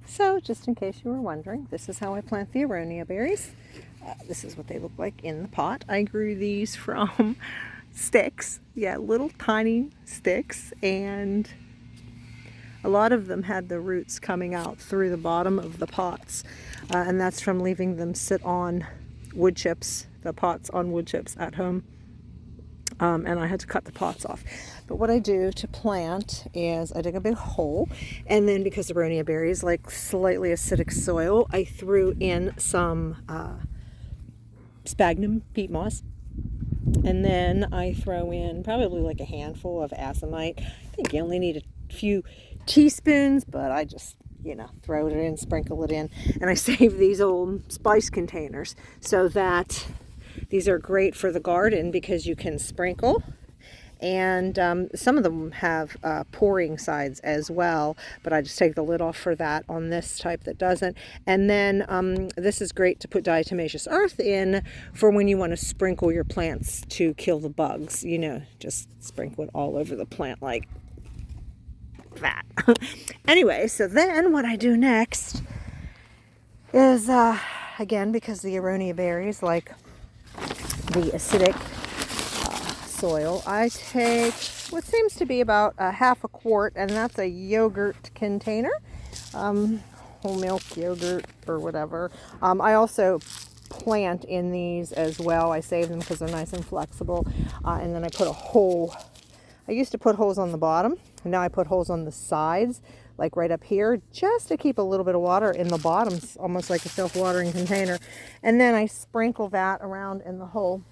So just in case you were wondering, this is how I plant the Aronia berries. This is what they look like in the pot. I grew these from sticks, yeah, little tiny sticks, and a lot of them had the roots coming out through the bottom of the pots, and that's from leaving them sit on wood chips, the pots on wood chips at home. And I had to cut the pots off. But what I do to plant is I dig a big hole, and then because the Aronia berries like slightly acidic soil, I threw in some sphagnum peat moss, and then I throw in probably like a handful of azomite. I think you only need a few teaspoons, but I just, throw it in, sprinkle it in, and I save these old spice containers so that these are great for the garden because you can sprinkle, and some of them have pouring sides as well, but I just take the lid off for that on this type that doesn't. And then this is great to put diatomaceous earth in for when you want to sprinkle your plants to kill the bugs. Just sprinkle it all over the plant like that. Anyway, so then what I do next is, again, because the Aronia berries like the acidic soil, I take what seems to be about a half a quart, and that's a yogurt container, whole milk yogurt or whatever. I also plant in these as well. I save them because they're nice and flexible, and then I put a hole. I used to put holes on the bottom, and now I put holes on the sides, like right up here, just to keep a little bit of water in the bottom, almost like a self-watering container. And then I sprinkle that around in the hole.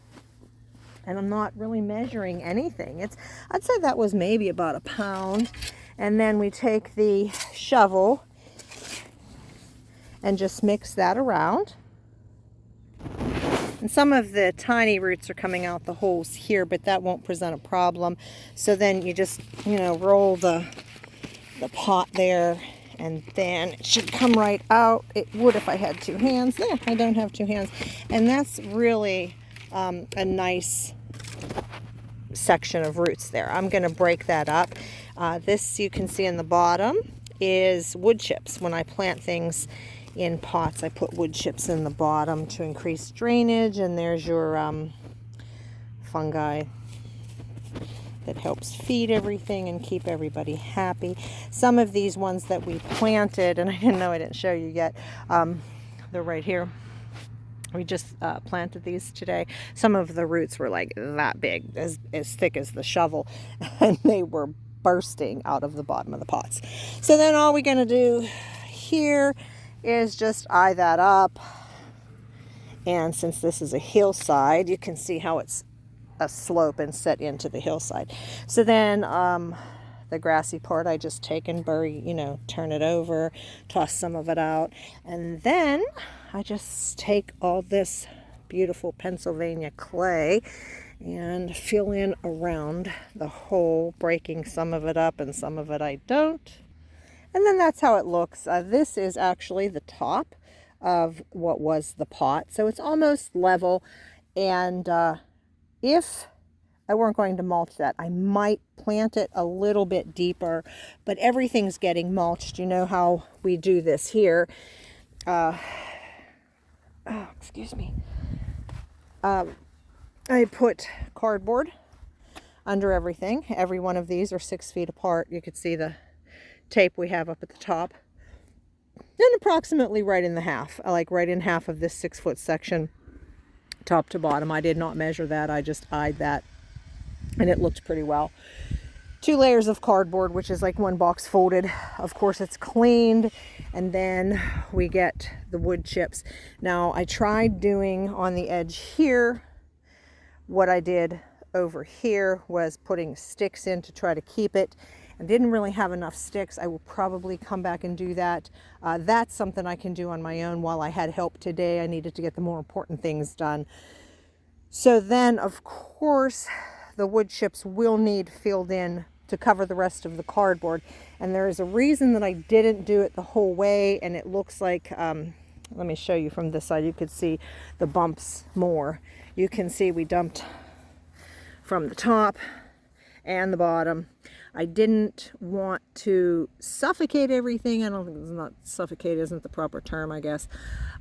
And I'm not really measuring anything. I'd say that was maybe about a pound. And then we take the shovel and just mix that around. And some of the tiny roots are coming out the holes here, but that won't present a problem. So then you just, roll the pot there, and then it should come right out. It would if I had two hands. There, I don't have two hands. And that's really a nice section of roots there. I'm going to break that up. This you can see in the bottom is wood chips. When I plant things in pots, I put wood chips in the bottom to increase drainage, and there's your fungi that helps feed everything and keep everybody happy. Some of these ones that we planted, and I didn't know I didn't show you yet, they're right here. We just planted these today. Some of the roots were like that big, as thick as the shovel, and they were bursting out of the bottom of the pots. So then all we're going to do here is just eye that up. And since this is a hillside, you can see how it's a slope and set into the hillside. So then the grassy part I just take and bury, turn it over, toss some of it out, and then I just take all this beautiful Pennsylvania clay and fill in around the hole, breaking some of it up and some of it I don't. And then that's how it looks. This is actually the top of what was the pot, so it's almost level. And if I weren't going to mulch that, I might plant it a little bit deeper, but everything's getting mulched. You know how we do this here. Excuse me. I put cardboard under everything. Every one of these are 6 feet apart. You could see the tape we have up at the top. And approximately right in the half, like right in half of this 6-foot section, top to bottom. I did not measure that. I just eyed that, and it looked pretty well. 2 layers of cardboard, which is like one box folded. Of course, it's cleaned, and then we get the wood chips. Now, I tried doing on the edge here. What I did over here was putting sticks in to try to keep it. I didn't really have enough sticks. I will probably come back and do that. That's something I can do on my own. While I had help today, I needed to get the more important things done. So then, of course, the wood chips will need filled in to cover the rest of the cardboard. And there is a reason that I didn't do it the whole way, and it looks like, let me show you from this side. You could see the bumps more. You can see we dumped from the top and the bottom. I didn't want to suffocate everything. I don't think it's not suffocate isn't the proper term, I guess.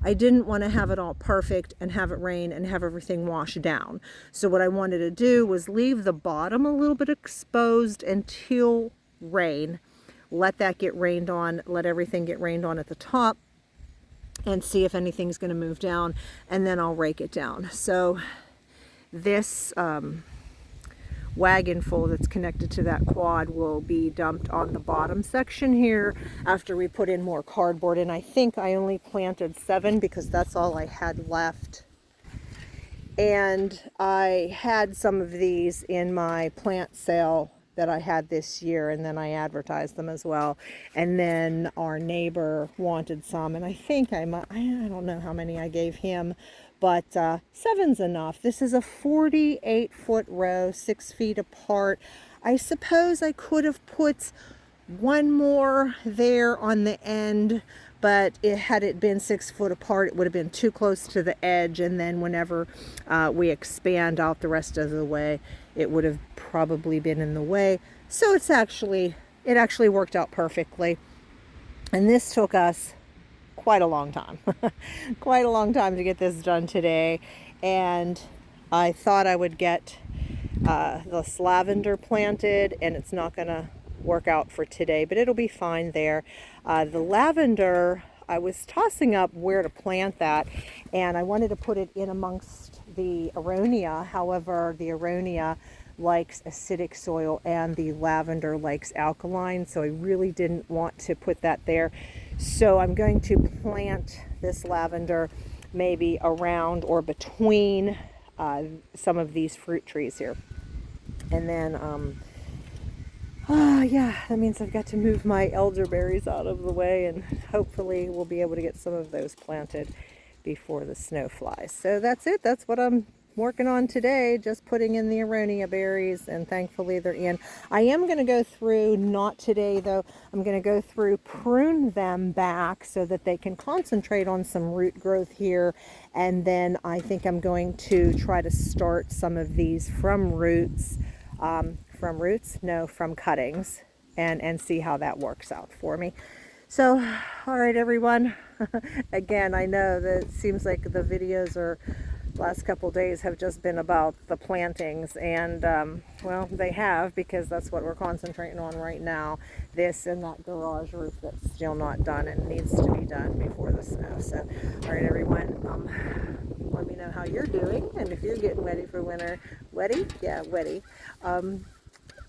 I didn't want to have it all perfect and have it rain and have everything wash down. So what I wanted to do was leave the bottom a little bit exposed until rain. Let that get rained on, let everything get rained on at the top, and see if anything's going to move down, and then I'll rake it down. So this wagon full that's connected to that quad will be dumped on the bottom section here after we put in more cardboard. And I think I only planted 7 because that's all I had left. And I had some of these in my plant sale that I had this year, and then I advertised them as well. And then our neighbor wanted some, and I think I don't know how many I gave him, but 7's enough. This is a 48-foot row, 6 feet apart. I suppose I could have put one more there on the end, but had it been 6 foot apart, it would have been too close to the edge, and then whenever we expand out the rest of the way, it would have probably been in the way. So it actually worked out perfectly. And this took us quite a long time. Quite a long time to get this done today. And I thought I would get this lavender planted, and it's not going to work out for today, but it'll be fine there. The lavender, I was tossing up where to plant that, and I wanted to put it in amongst the Aronia. However, the Aronia likes acidic soil and the lavender likes alkaline, so I really didn't want to put that there. So I'm going to plant this lavender maybe around or between some of these fruit trees here. And then yeah, that means I've got to move my elderberries out of the way, and hopefully we'll be able to get some of those planted before the snow flies. So that's it. That's what I'm working on today, just putting in the Aronia berries, and thankfully they're in. I am going to go through, not today though, I'm going to go through, prune them back so that they can concentrate on some root growth here, and then I think I'm going to try to start some of these from roots, from cuttings, and see how that works out for me. So, all right, everyone. Again, I know that it seems like the videos are last couple days have just been about the plantings, and well, they have, because that's what we're concentrating on right now. This and that garage roof that's still not done and needs to be done before the snow. So, all right, everyone. Let me know how you're doing, and if you're getting ready for winter. Wetty? Yeah, wetty.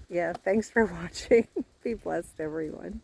Yeah, thanks for watching. Be blessed, everyone.